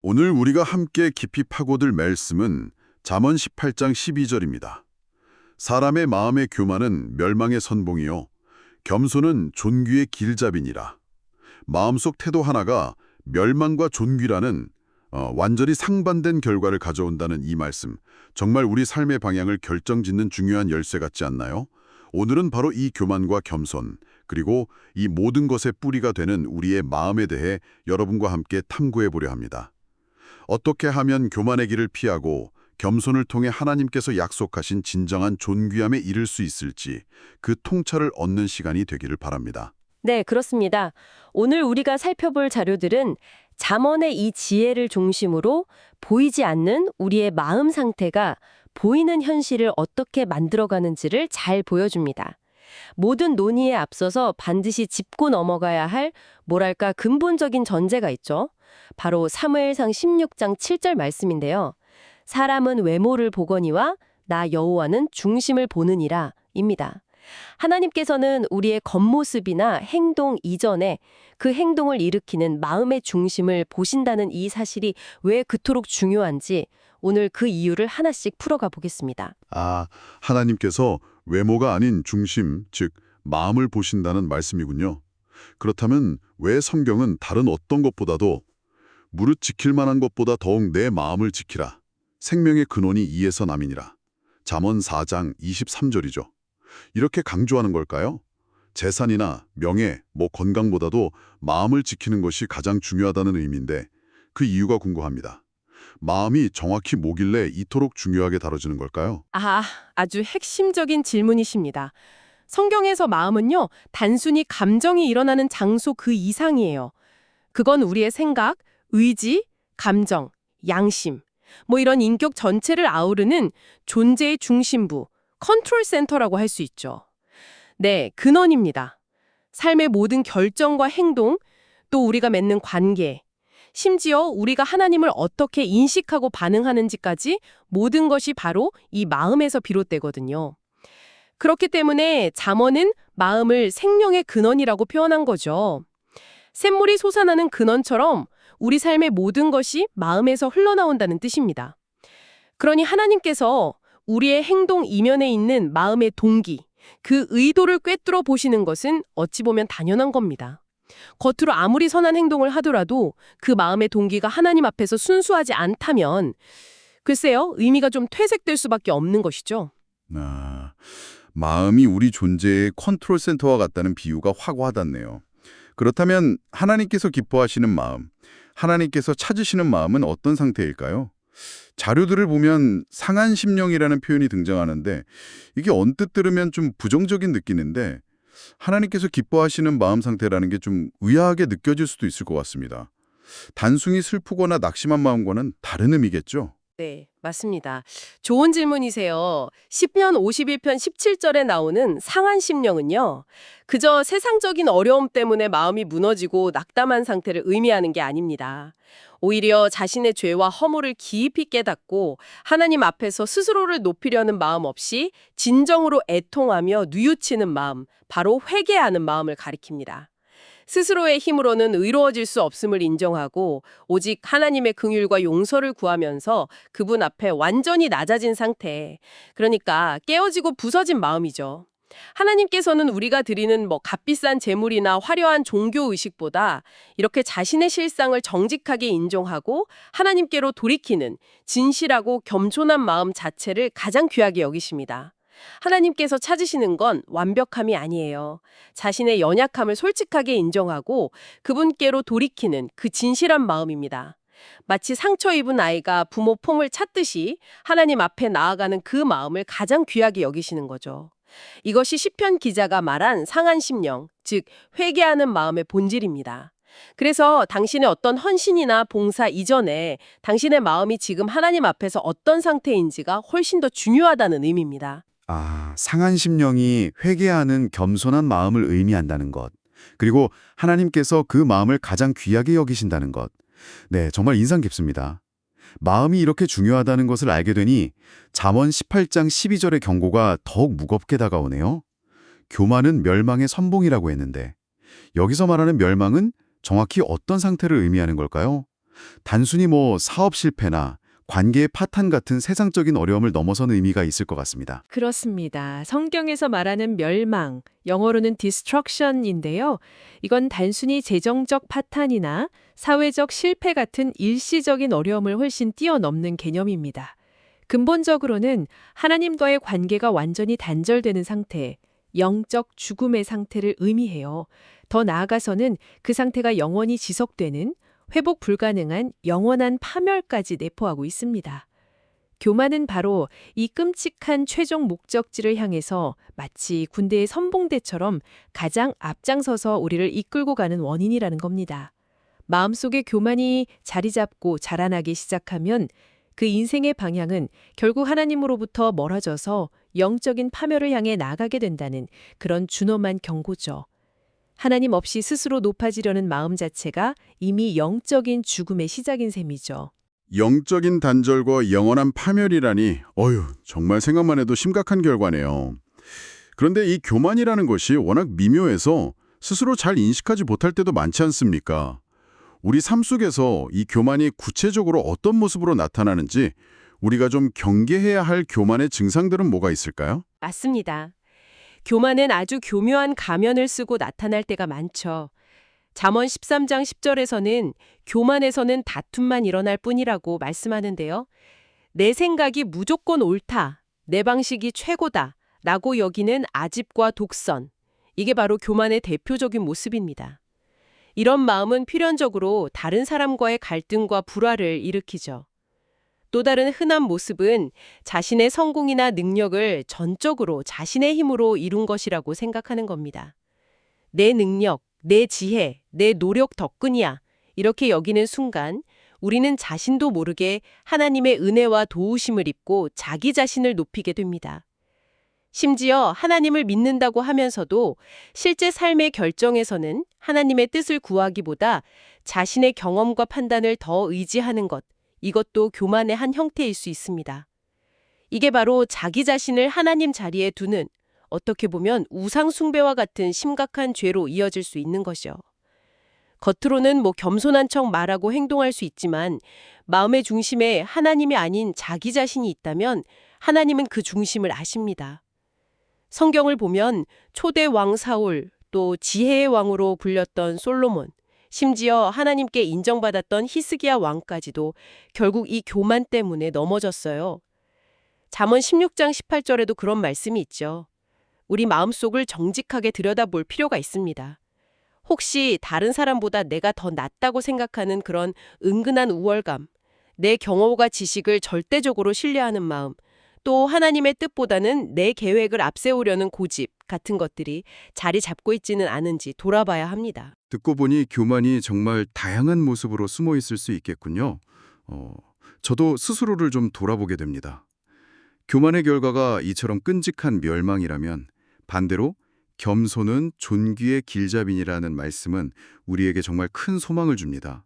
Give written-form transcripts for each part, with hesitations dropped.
오늘 우리가 함께 깊이 파고들 말씀은 잠언 18장 12절입니다. 사람의 마음의 교만은 멸망의 선봉이요 겸손은 존귀의 길잡이니라. 마음속 태도 하나가 멸망과 존귀라는 완전히 상반된 결과를 가져온다는 이 말씀, 정말 우리 삶의 방향을 결정짓는 중요한 열쇠 같지 않나요? 오늘은 바로 이 교만과 겸손, 그리고 이 모든 것의 뿌리가 되는 우리의 마음에 대해 여러분과 함께 탐구해 보려 합니다. 어떻게 하면 교만의 길을 피하고 겸손을 통해 하나님께서 약속하신 진정한 존귀함에 이를 수 있을지 그 통찰을 얻는 시간이 되기를 바랍니다. 네, 그렇습니다. 오늘 우리가 살펴볼 자료들은 잠언의 이 지혜를 중심으로 보이지 않는 우리의 마음 상태가 보이는 현실을 어떻게 만들어가는지를 잘 보여줍니다. 모든 논의에 앞서서 반드시 짚고 넘어가야 할 뭐랄까 근본적인 전제가 있죠. 바로 사무엘상 16장 7절 말씀인데요. 사람은 외모를 보거니와 나 여호와는 중심을 보느니라 입니다. 하나님께서는 우리의 겉모습이나 행동 이전에 그 행동을 일으키는 마음의 중심을 보신다는 이 사실이 왜 그토록 중요한지 오늘 그 이유를 하나씩 풀어가 보겠습니다. 하나님께서 외모가 아닌 중심, 즉 마음을 보신다는 말씀이군요. 그렇다면 왜 성경은 다른 어떤 것보다도 무릇 지킬 만한 것보다 더욱 내 마음을 지키라. 생명의 근원이 이에서 남이니라. 잠언 4장 23절이죠. 이렇게 강조하는 걸까요? 재산이나 명예, 건강보다도 마음을 지키는 것이 가장 중요하다는 의미인데 그 이유가 궁금합니다. 마음이 정확히 뭐길래 이토록 중요하게 다뤄지는 걸까요? 아주 핵심적인 질문이십니다. 성경에서 마음은요, 단순히 감정이 일어나는 장소 그 이상이에요. 그건 우리의 생각, 의지, 감정, 양심, 이런 인격 전체를 아우르는 존재의 중심부, 컨트롤 센터라고 할 수 있죠. 네, 근원입니다. 삶의 모든 결정과 행동, 또 우리가 맺는 관계, 심지어 우리가 하나님을 어떻게 인식하고 반응하는지까지 모든 것이 바로 이 마음에서 비롯되거든요. 그렇기 때문에 잠언은 마음을 생명의 근원이라고 표현한 거죠. 샘물이 솟아나는 근원처럼 우리 삶의 모든 것이 마음에서 흘러나온다는 뜻입니다. 그러니 하나님께서 우리의 행동 이면에 있는 마음의 동기, 그 의도를 꿰뚫어 보시는 것은 어찌 보면 당연한 겁니다. 겉으로 아무리 선한 행동을 하더라도 그 마음의 동기가 하나님 앞에서 순수하지 않다면 글쎄요, 의미가 좀 퇴색될 수밖에 없는 것이죠. 마음이 우리 존재의 컨트롤 센터와 같다는 비유가 확 와닿네요. 그렇다면 하나님께서 기뻐하시는 마음, 하나님께서 찾으시는 마음은 어떤 상태일까요? 자료들을 보면 상한 심령이라는 표현이 등장하는데 이게 언뜻 들으면 좀 부정적인 느끼는데 하나님께서 기뻐하시는 마음 상태라는 게 좀 의아하게 느껴질 수도 있을 것 같습니다. 단순히 슬프거나 낙심한 마음과는 다른 의미겠죠? 네, 맞습니다. 좋은 질문이세요. 시편 51편 17절에 나오는 상한 심령은요, 그저 세상적인 어려움 때문에 마음이 무너지고 낙담한 상태를 의미하는 게 아닙니다. 오히려 자신의 죄와 허물을 깊이 깨닫고 하나님 앞에서 스스로를 높이려는 마음 없이 진정으로 애통하며 뉘우치는 마음, 바로 회개하는 마음을 가리킵니다. 스스로의 힘으로는 의로워질 수 없음을 인정하고 오직 하나님의 긍휼과 용서를 구하면서 그분 앞에 완전히 낮아진 상태, 그러니까 깨어지고 부서진 마음이죠. 하나님께서는 우리가 드리는 값비싼 재물이나 화려한 종교 의식보다 이렇게 자신의 실상을 정직하게 인정하고 하나님께로 돌이키는 진실하고 겸손한 마음 자체를 가장 귀하게 여기십니다. 하나님께서 찾으시는 건 완벽함이 아니에요. 자신의 연약함을 솔직하게 인정하고 그분께로 돌이키는 그 진실한 마음입니다. 마치 상처 입은 아이가 부모 품을 찾듯이 하나님 앞에 나아가는 그 마음을 가장 귀하게 여기시는 거죠. 이것이 시편 기자가 말한 상한 심령, 즉 회개하는 마음의 본질입니다. 그래서 당신의 어떤 헌신이나 봉사 이전에 당신의 마음이 지금 하나님 앞에서 어떤 상태인지가 훨씬 더 중요하다는 의미입니다. 상한 심령이 회개하는 겸손한 마음을 의미한다는 것. 그리고 하나님께서 그 마음을 가장 귀하게 여기신다는 것. 네, 정말 인상 깊습니다. 마음이 이렇게 중요하다는 것을 알게 되니 잠언 18장 12절의 경고가 더욱 무겁게 다가오네요. 교만은 멸망의 선봉이라고 했는데 여기서 말하는 멸망은 정확히 어떤 상태를 의미하는 걸까요? 단순히 사업 실패나 관계의 파탄 같은 세상적인 어려움을 넘어선 의미가 있을 것 같습니다. 그렇습니다. 성경에서 말하는 멸망, 영어로는 destruction인데요. 이건 단순히 재정적 파탄이나 사회적 실패 같은 일시적인 어려움을 훨씬 뛰어넘는 개념입니다. 근본적으로는 하나님과의 관계가 완전히 단절되는 상태, 영적 죽음의 상태를 의미해요. 더 나아가서는 그 상태가 영원히 지속되는 회복 불가능한 영원한 파멸까지 내포하고 있습니다. 교만은 바로 이 끔찍한 최종 목적지를 향해서 마치 군대의 선봉대처럼 가장 앞장서서 우리를 이끌고 가는 원인이라는 겁니다. 마음속에 교만이 자리 잡고 자라나기 시작하면 그 인생의 방향은 결국 하나님으로부터 멀어져서 영적인 파멸을 향해 나가게 된다는 그런 준엄한 경고죠. 하나님 없이 스스로 높아지려는 마음 자체가 이미 영적인 죽음의 시작인 셈이죠. 영적인 단절과 영원한 파멸이라니, 정말 생각만 해도 심각한 결과네요. 그런데 이 교만이라는 것이 워낙 미묘해서 스스로 잘 인식하지 못할 때도 많지 않습니까? 우리 삶 속에서 이 교만이 구체적으로 어떤 모습으로 나타나는지 우리가 좀 경계해야 할 교만의 증상들은 뭐가 있을까요? 맞습니다. 교만은 아주 교묘한 가면을 쓰고 나타날 때가 많죠. 잠언 13장 10절에서는 교만에서는 다툼만 일어날 뿐이라고 말씀하는데요. 내 생각이 무조건 옳다, 내 방식이 최고다 라고 여기는 아집과 독선. 이게 바로 교만의 대표적인 모습입니다. 이런 마음은 필연적으로 다른 사람과의 갈등과 불화를 일으키죠. 또 다른 흔한 모습은 자신의 성공이나 능력을 전적으로 자신의 힘으로 이룬 것이라고 생각하는 겁니다. 내 능력, 내 지혜, 내 노력 덕분이야. 이렇게 여기는 순간 우리는 자신도 모르게 하나님의 은혜와 도우심을 입고 자기 자신을 높이게 됩니다. 심지어 하나님을 믿는다고 하면서도 실제 삶의 결정에서는 하나님의 뜻을 구하기보다 자신의 경험과 판단을 더 의지하는 것, 이것도 교만의 한 형태일 수 있습니다. 이게 바로 자기 자신을 하나님 자리에 두는, 어떻게 보면 우상 숭배와 같은 심각한 죄로 이어질 수 있는 것이요. 겉으로는 겸손한 척 말하고 행동할 수 있지만 마음의 중심에 하나님이 아닌 자기 자신이 있다면 하나님은 그 중심을 아십니다. 성경을 보면 초대 왕 사울, 또 지혜의 왕으로 불렸던 솔로몬, 심지어 하나님께 인정받았던 히스기야 왕까지도 결국 이 교만 때문에 넘어졌어요. 잠언 16장 18절에도 그런 말씀이 있죠. 우리 마음속을 정직하게 들여다볼 필요가 있습니다. 혹시 다른 사람보다 내가 더 낫다고 생각하는 그런 은근한 우월감, 내 경험과 지식을 절대적으로 신뢰하는 마음, 또 하나님의 뜻보다는 내 계획을 앞세우려는 고집 같은 것들이 자리 잡고 있지는 않은지 돌아봐야 합니다. 듣고 보니 교만이 정말 다양한 모습으로 숨어 있을 수 있겠군요. 저도 스스로를 좀 돌아보게 됩니다. 교만의 결과가 이처럼 끔찍한 멸망이라면 반대로 겸손은 존귀의 길잡이니라는 말씀은 우리에게 정말 큰 소망을 줍니다.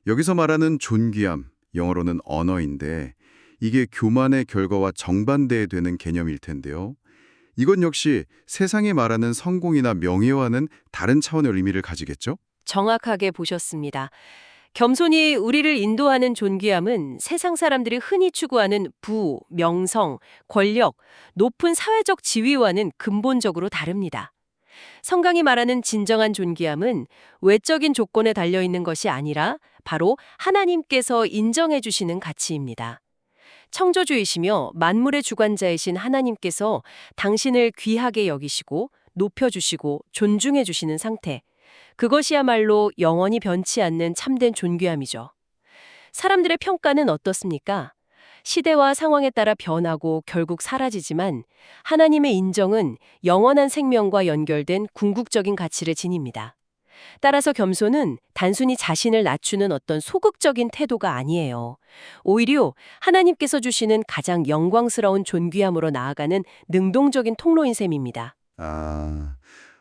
여기서 말하는 존귀함, 영어로는 언어인데 이게 교만의 결과와 정반대에 되는 개념일 텐데요. 이건 역시 세상이 말하는 성공이나 명예와는 다른 차원의 의미를 가지겠죠? 정확하게 보셨습니다. 겸손이 우리를 인도하는 존귀함은 세상 사람들이 흔히 추구하는 부, 명성, 권력, 높은 사회적 지위와는 근본적으로 다릅니다. 성경이 말하는 진정한 존귀함은 외적인 조건에 달려있는 것이 아니라 바로 하나님께서 인정해 주시는 가치입니다. 창조주이시며 만물의 주관자이신 하나님께서 당신을 귀하게 여기시고 높여주시고 존중해 주시는 상태. 그것이야말로 영원히 변치 않는 참된 존귀함이죠. 사람들의 평가는 어떻습니까? 시대와 상황에 따라 변하고 결국 사라지지만 하나님의 인정은 영원한 생명과 연결된 궁극적인 가치를 지닙니다. 따라서 겸손은 단순히 자신을 낮추는 어떤 소극적인 태도가 아니에요. 오히려 하나님께서 주시는 가장 영광스러운 존귀함으로 나아가는 능동적인 통로인 셈입니다.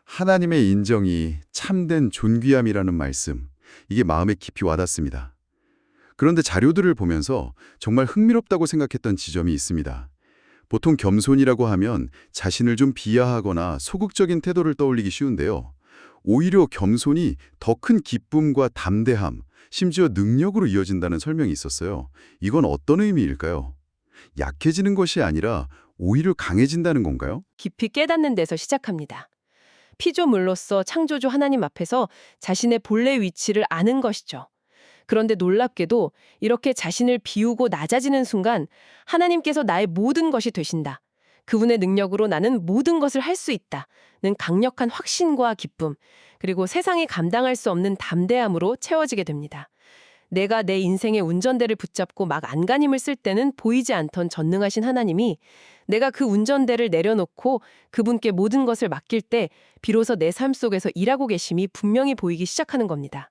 하나님의 인정이 참된 존귀함이라는 말씀, 이게 마음에 깊이 와닿습니다. 그런데 자료들을 보면서 정말 흥미롭다고 생각했던 지점이 있습니다. 보통 겸손이라고 하면 자신을 좀 비하하거나 소극적인 태도를 떠올리기 쉬운데요. 오히려 겸손이 더 큰 기쁨과 담대함, 심지어 능력으로 이어진다는 설명이 있었어요. 이건 어떤 의미일까요? 약해지는 것이 아니라 오히려 강해진다는 건가요? 깊이 깨닫는 데서 시작합니다. 피조물로서 창조주 하나님 앞에서 자신의 본래 위치를 아는 것이죠. 그런데 놀랍게도 이렇게 자신을 비우고 낮아지는 순간 하나님께서 나의 모든 것이 되신다. 그분의 능력으로 나는 모든 것을 할 수 있다는 강력한 확신과 기쁨, 그리고 세상이 감당할 수 없는 담대함으로 채워지게 됩니다. 내가 내 인생의 운전대를 붙잡고 막 안간힘을 쓸 때는 보이지 않던 전능하신 하나님이 내가 그 운전대를 내려놓고 그분께 모든 것을 맡길 때 비로소 내 삶 속에서 일하고 계심이 분명히 보이기 시작하는 겁니다.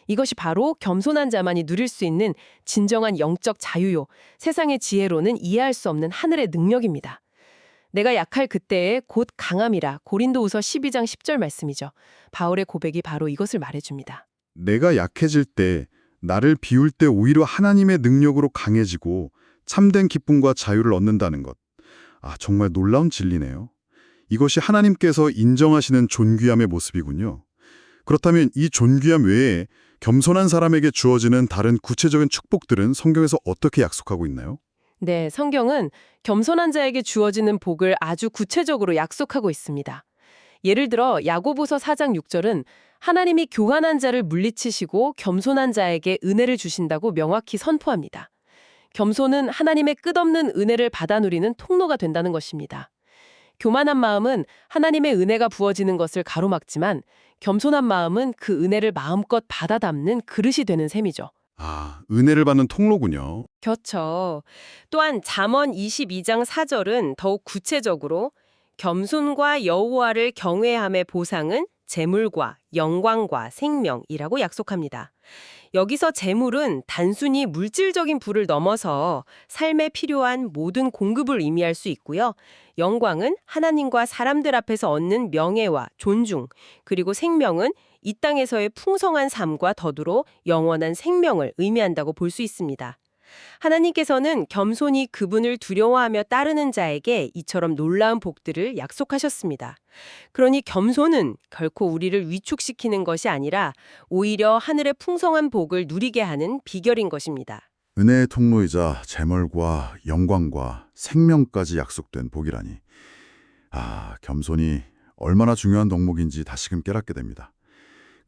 이것이 바로 겸손한 자만이 누릴 수 있는 진정한 영적 자유요, 세상의 지혜로는 이해할 수 없는 하늘의 능력입니다. 내가 약할 그때에 곧 강함이라 고린도후서 12장 10절 말씀이죠. 바울의 고백이 바로 이것을 말해줍니다. 내가 약해질 때, 나를 비울 때 오히려 하나님의 능력으로 강해지고 참된 기쁨과 자유를 얻는다는 것. 정말 놀라운 진리네요. 이것이 하나님께서 인정하시는 존귀함의 모습이군요. 그렇다면 이 존귀함 외에 겸손한 사람에게 주어지는 다른 구체적인 축복들은 성경에서 어떻게 약속하고 있나요? 네, 성경은 겸손한 자에게 주어지는 복을 아주 구체적으로 약속하고 있습니다. 예를 들어 야고보서 4장 6절은 하나님이 교만한 자를 물리치시고 겸손한 자에게 은혜를 주신다고 명확히 선포합니다. 겸손은 하나님의 끝없는 은혜를 받아 누리는 통로가 된다는 것입니다. 교만한 마음은 하나님의 은혜가 부어지는 것을 가로막지만 겸손한 마음은 그 은혜를 마음껏 받아 담는 그릇이 되는 셈이죠. 은혜를 받는 통로군요. 그렇죠. 또한 잠언 22장 4절은 더욱 구체적으로 겸손과 여호와를 경외함의 보상은 재물과 영광과 생명이라고 약속합니다. 여기서 재물은 단순히 물질적인 부를 넘어서 삶에 필요한 모든 공급을 의미할 수 있고요. 영광은 하나님과 사람들 앞에서 얻는 명예와 존중, 그리고 생명은 이 땅에서의 풍성한 삶과 더불어 영원한 생명을 의미한다고 볼 수 있습니다. 하나님께서는 겸손히 그분을 두려워하며 따르는 자에게 이처럼 놀라운 복들을 약속하셨습니다. 그러니 겸손은 결코 우리를 위축시키는 것이 아니라 오히려 하늘의 풍성한 복을 누리게 하는 비결인 것입니다. 은혜의 통로이자 재물과 영광과 생명까지 약속된 복이라니. 겸손이 얼마나 중요한 덕목인지 다시금 깨닫게 됩니다.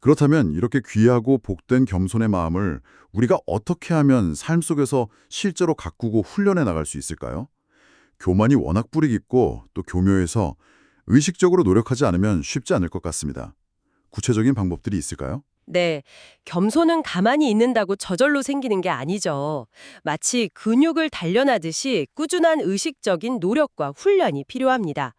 그렇다면 이렇게 귀하고 복된 겸손의 마음을 우리가 어떻게 하면 삶 속에서 실제로 가꾸고 훈련해 나갈 수 있을까요? 교만이 워낙 뿌리 깊고 또 교묘해서 의식적으로 노력하지 않으면 쉽지 않을 것 같습니다. 구체적인 방법들이 있을까요? 네, 겸손은 가만히 있는다고 저절로 생기는 게 아니죠. 마치 근육을 단련하듯이 꾸준한 의식적인 노력과 훈련이 필요합니다.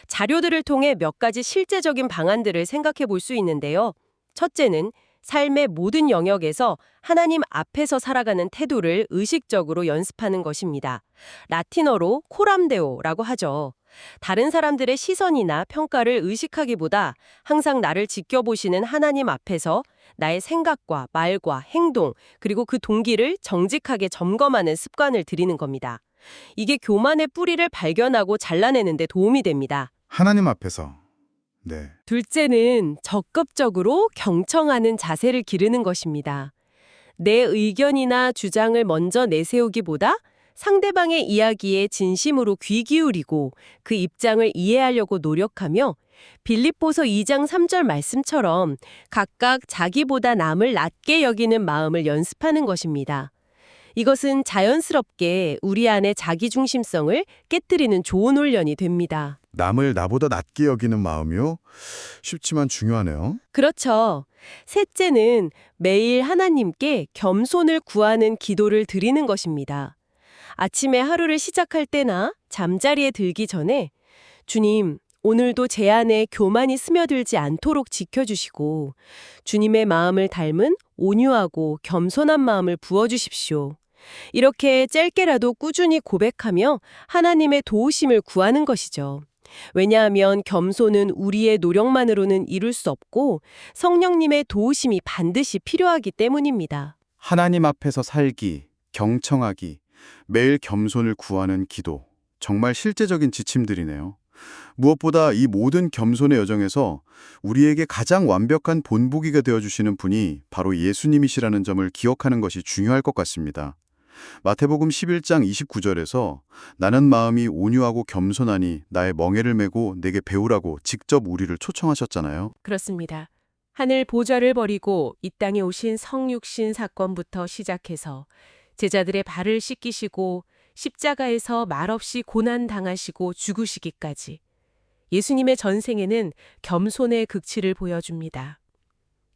자료들을 통해 몇 가지 실제적인 방안들을 생각해 볼 수 있는데요. 첫째는 삶의 모든 영역에서 하나님 앞에서 살아가는 태도를 의식적으로 연습하는 것입니다. 라틴어로 코람데오라고 하죠. 다른 사람들의 시선이나 평가를 의식하기보다 항상 나를 지켜보시는 하나님 앞에서 나의 생각과 말과 행동, 그리고 그 동기를 정직하게 점검하는 습관을 들이는 겁니다. 이게 교만의 뿌리를 발견하고 잘라내는 데 도움이 됩니다. 하나님 앞에서. 네. 둘째는 적극적으로 경청하는 자세를 기르는 것입니다. 내 의견이나 주장을 먼저 내세우기보다 상대방의 이야기에 진심으로 귀 기울이고 그 입장을 이해하려고 노력하며 빌립보서 2장 3절 말씀처럼 각각 자기보다 남을 낮게 여기는 마음을 연습하는 것입니다. 이것은 자연스럽게 우리 안의 자기중심성을 깨뜨리는 좋은 훈련이 됩니다. 남을 나보다 낮게 여기는 마음이요? 쉽지만 중요하네요. 그렇죠. 셋째는 매일 하나님께 겸손을 구하는 기도를 드리는 것입니다. 아침에 하루를 시작할 때나 잠자리에 들기 전에 주님, 오늘도 제 안에 교만이 스며들지 않도록 지켜주시고 주님의 마음을 닮은 온유하고 겸손한 마음을 부어주십시오. 이렇게 짧게라도 꾸준히 고백하며 하나님의 도우심을 구하는 것이죠. 왜냐하면 겸손은 우리의 노력만으로는 이룰 수 없고 성령님의 도우심이 반드시 필요하기 때문입니다. 하나님 앞에서 살기, 경청하기, 매일 겸손을 구하는 기도. 정말 실제적인 지침들이네요. 무엇보다 이 모든 겸손의 여정에서 우리에게 가장 완벽한 본보기가 되어주시는 분이 바로 예수님이시라는 점을 기억하는 것이 중요할 것 같습니다. 마태복음 11장 29절에서 나는 마음이 온유하고 겸손하니 나의 멍에를 메고 내게 배우라고 직접 우리를 초청하셨잖아요. 그렇습니다. 하늘 보좌를 버리고 이 땅에 오신 성육신 사건부터 시작해서 제자들의 발을 씻기시고 십자가에서 말없이 고난 당하시고 죽으시기까지 예수님의 전생에는 겸손의 극치를 보여줍니다.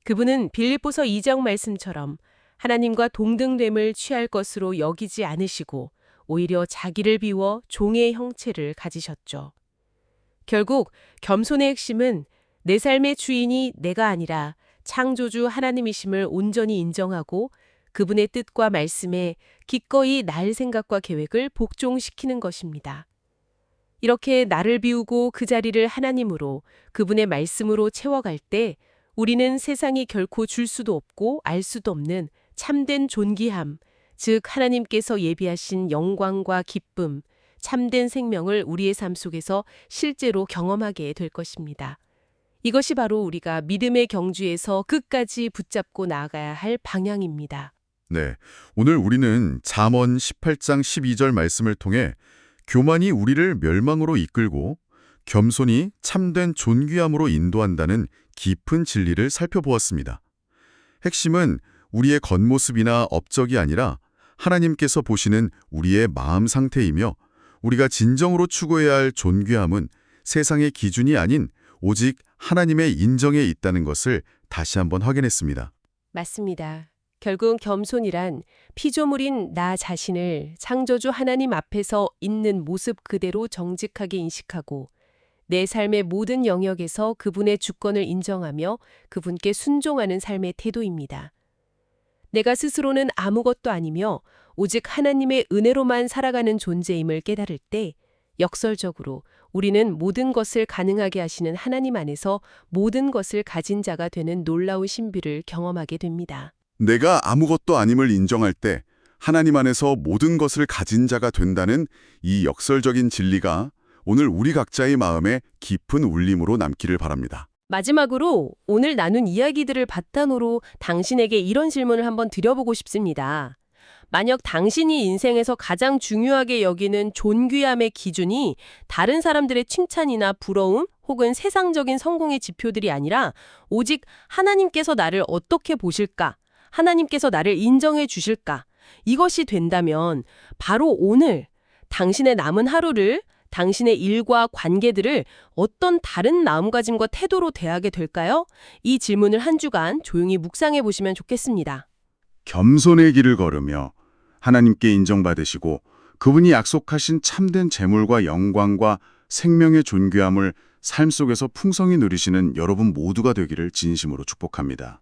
그분은 빌립보서 2장 말씀처럼 하나님과 동등됨을 취할 것으로 여기지 않으시고 오히려 자기를 비워 종의 형체를 가지셨죠. 결국 겸손의 핵심은 내 삶의 주인이 내가 아니라 창조주 하나님이심을 온전히 인정하고 그분의 뜻과 말씀에 기꺼이 날 생각과 계획을 복종시키는 것입니다. 이렇게 나를 비우고 그 자리를 하나님으로 그분의 말씀으로 채워갈 때 우리는 세상이 결코 줄 수도 없고 알 수도 없는 참된 존귀함, 즉 하나님께서 예비하신 영광과 기쁨, 참된 생명을 우리의 삶 속에서 실제로 경험하게 될 것입니다. 이것이 바로 우리가 믿음의 경주에서 끝까지 붙잡고 나아가야 할 방향입니다. 네, 오늘 우리는 잠언 18장 12절 말씀을 통해 교만이 우리를 멸망으로 이끌고 겸손이 참된 존귀함으로 인도한다는 깊은 진리를 살펴보았습니다. 핵심은 우리의 겉모습이나 업적이 아니라 하나님께서 보시는 우리의 마음 상태이며 우리가 진정으로 추구해야 할 존귀함은 세상의 기준이 아닌 오직 하나님의 인정에 있다는 것을 다시 한번 확인했습니다. 맞습니다. 결국 겸손이란 피조물인 나 자신을 창조주 하나님 앞에서 있는 모습 그대로 정직하게 인식하고 내 삶의 모든 영역에서 그분의 주권을 인정하며 그분께 순종하는 삶의 태도입니다. 내가 스스로는 아무것도 아니며 오직 하나님의 은혜로만 살아가는 존재임을 깨달을 때 역설적으로 우리는 모든 것을 가능하게 하시는 하나님 안에서 모든 것을 가진 자가 되는 놀라운 신비를 경험하게 됩니다. 내가 아무것도 아님을 인정할 때 하나님 안에서 모든 것을 가진 자가 된다는 이 역설적인 진리가 오늘 우리 각자의 마음에 깊은 울림으로 남기를 바랍니다. 마지막으로 오늘 나눈 이야기들을 바탕으로 당신에게 이런 질문을 한번 드려보고 싶습니다. 만약 당신이 인생에서 가장 중요하게 여기는 존귀함의 기준이 다른 사람들의 칭찬이나 부러움 혹은 세상적인 성공의 지표들이 아니라 오직 하나님께서 나를 어떻게 보실까? 하나님께서 나를 인정해 주실까? 이것이 된다면 바로 오늘 당신의 남은 하루를 당신의 일과 관계들을 어떤 다른 마음가짐과 태도로 대하게 될까요? 이 질문을 한 주간 조용히 묵상해 보시면 좋겠습니다. 겸손의 길을 걸으며 하나님께 인정받으시고 그분이 약속하신 참된 재물과 영광과 생명의 존귀함을 삶 속에서 풍성히 누리시는 여러분 모두가 되기를 진심으로 축복합니다.